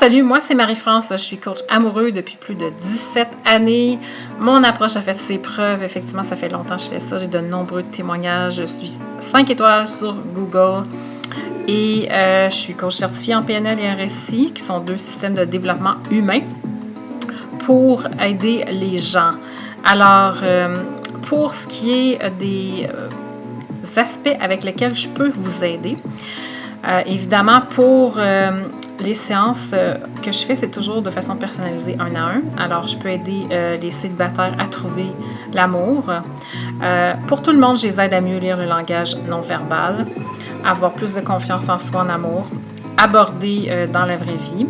salut, moi c'est Marie-France, je suis coach amoureux depuis plus de 17 années. Mon approche a fait ses preuves, effectivement ça fait longtemps que je fais ça, j'ai de nombreux témoignages, je suis 5 étoiles sur Google et je suis coach certifiée en PNL et RSI, qui sont 2 systèmes de développement humain pour aider les gens. Alors, pour ce qui est des aspects avec lesquels je peux vous aider, évidemment pour les séances que je fais, c'est toujours de façon personnalisée 1 à 1. Alors, je peux aider les célibataires à trouver l'amour. Pour tout le monde, je les aide à mieux lire le langage non verbal, avoir plus de confiance en soi en amour, aborder dans la vraie vie.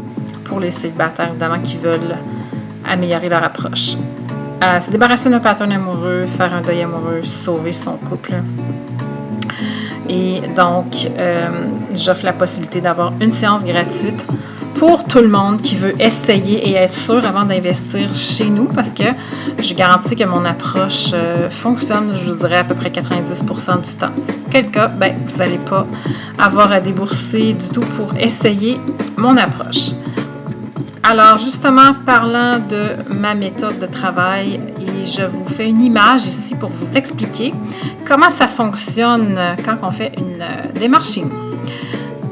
Pour les célibataires, évidemment, qui veulent améliorer leur approche. Se débarrasser d'un pattern amoureux, faire un deuil amoureux, sauver son couple. Et donc, j'offre la possibilité d'avoir une séance gratuite pour tout le monde qui veut essayer et être sûr avant d'investir chez nous, parce que je garantis que mon approche fonctionne, je vous dirais à peu près 90% du temps. Si c'est le cas, vous n'allez pas avoir à débourser du tout pour essayer mon approche. Alors, justement, parlant de ma méthode de travail, et je vous fais une image ici pour vous expliquer comment ça fonctionne quand on fait une démarche chez nous.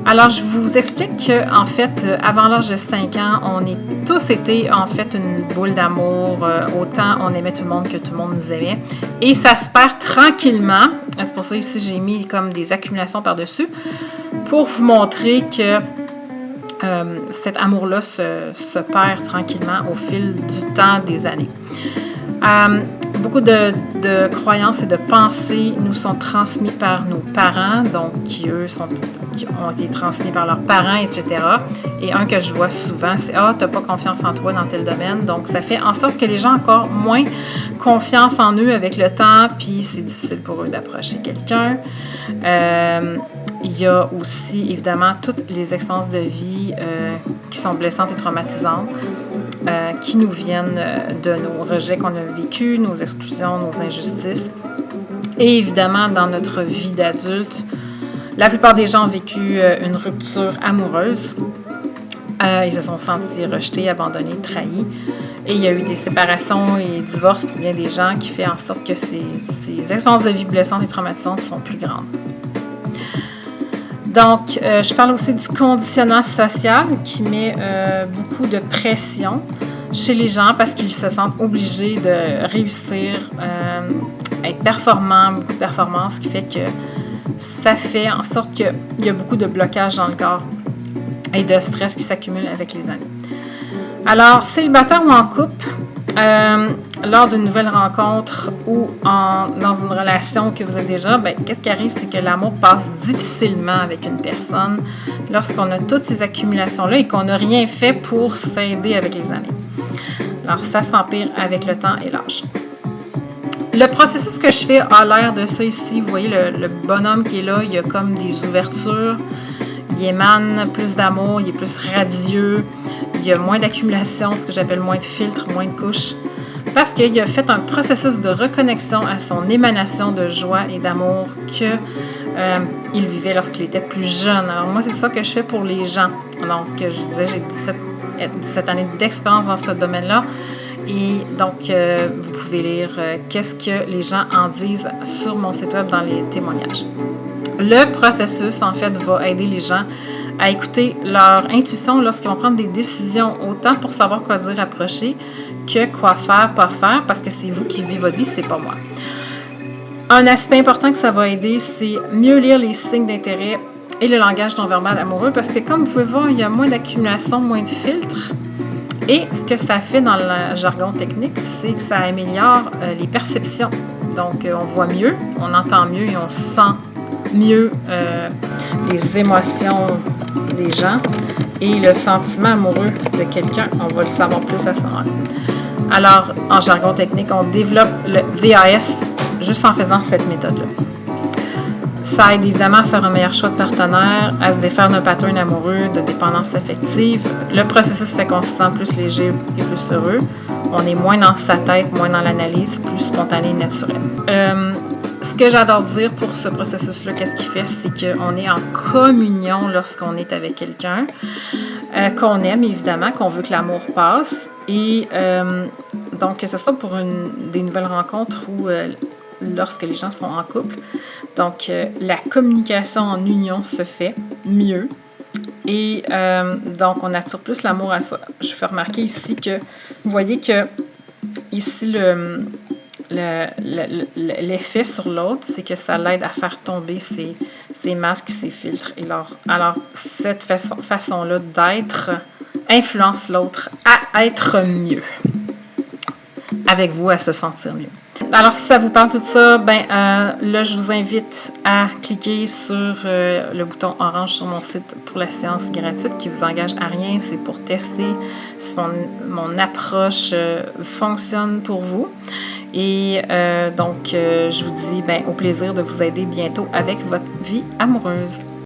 Alors, je vous explique qu'en fait, avant l'âge de 5 ans, on est tous été en fait une boule d'amour. Autant on aimait tout le monde que tout le monde nous aimait. Et ça se perd tranquillement. C'est pour ça ici, j'ai mis comme des accumulations par-dessus pour vous montrer que cet amour-là se perd tranquillement au fil du temps des années. Beaucoup de croyances et de pensées nous sont transmises par nos parents, donc qui ont été transmis par leurs parents, etc. Et un que je vois souvent, c'est « Ah, tu n'as pas confiance en toi dans tel domaine ». Donc, ça fait en sorte que les gens ont encore moins confiance en eux avec le temps, puis c'est difficile pour eux d'approcher quelqu'un. Il y a aussi, évidemment, toutes les expériences de vie qui sont blessantes et traumatisantes, qui nous viennent de nos rejets qu'on a vécus, nos exclusions, nos injustices. Et évidemment, dans notre vie d'adulte, la plupart des gens ont vécu une rupture amoureuse. Ils se sont sentis rejetés, abandonnés, trahis. Et il y a eu des séparations et des divorces pour bien des gens qui fait en sorte que ces expériences de vie blessantes et traumatisantes sont plus grandes. Donc, je parle aussi du conditionnement social qui met beaucoup de pression chez les gens parce qu'ils se sentent obligés de réussir, être performants, beaucoup de performance, ce qui fait que ça fait en sorte qu'il y a beaucoup de blocage dans le corps et de stress qui s'accumule avec les années. Alors, célibataire ou en couple, lors d'une nouvelle rencontre ou dans une relation que vous êtes déjà, qu'est-ce qui arrive, c'est que l'amour passe difficilement avec une personne lorsqu'on a toutes ces accumulations-là et qu'on n'a rien fait pour s'aider avec les années. Alors, ça s'empire avec le temps et l'âge. Le processus que je fais a l'air de ça ici. Vous voyez le bonhomme qui est là, il y a comme des ouvertures, il émane plus d'amour, il est plus radieux, il y a moins d'accumulation, ce que j'appelle moins de filtres, moins de couches, parce qu'il a fait un processus de reconnexion à son émanation de joie et d'amour qu'il vivait lorsqu'il était plus jeune. Alors moi, c'est ça que je fais pour les gens. Donc, je disais, j'ai 17 années d'expérience dans ce domaine-là. Et donc, vous pouvez lire qu'est-ce que les gens en disent sur mon site web dans les témoignages. Le processus, en fait, va aider les gens à écouter leur intuition lorsqu'ils vont prendre des décisions, autant pour savoir quoi dire, approcher, que quoi faire, pas faire, parce que c'est vous qui vivez votre vie, c'est pas moi. Un aspect important que ça va aider, c'est mieux lire les signes d'intérêt et le langage non verbal amoureux, parce que comme vous pouvez voir, il y a moins d'accumulation, moins de filtres. Et ce que ça fait dans le jargon technique, c'est que ça améliore les perceptions. Donc, on voit mieux, on entend mieux et on sent mieux les émotions des gens et le sentiment amoureux de quelqu'un. On va le savoir plus à ce moment-là. Alors, en jargon technique, on développe le VAS juste en faisant cette méthode-là. Ça aide évidemment à faire un meilleur choix de partenaire, à se défaire d'un pattern amoureux, de dépendance affective. Le processus fait qu'on se sent plus léger et plus heureux. On est moins dans sa tête, moins dans l'analyse, plus spontané et naturel. Ce que j'adore dire pour ce processus-là, qu'est-ce qu'il fait, c'est qu'on est en communion lorsqu'on est avec quelqu'un. qu'on aime évidemment, qu'on veut que l'amour passe. Et donc, que ce soit pour des nouvelles rencontres ou lorsque les gens sont en couple. Donc, la communication en union se fait mieux. Et donc, on attire plus l'amour à soi. Je fais remarquer ici que, vous voyez que ici, l'effet sur l'autre, c'est que ça l'aide à faire tomber ses masques, ses filtres. Et alors cette façon-là d'être influence l'autre à être mieux avec vous, à se sentir mieux. Alors, si ça vous parle tout ça, là, je vous invite à cliquer sur le bouton orange sur mon site pour la séance gratuite qui vous engage à rien. C'est pour tester si mon approche fonctionne pour vous. Et donc, je vous dis au plaisir de vous aider bientôt avec votre vie amoureuse.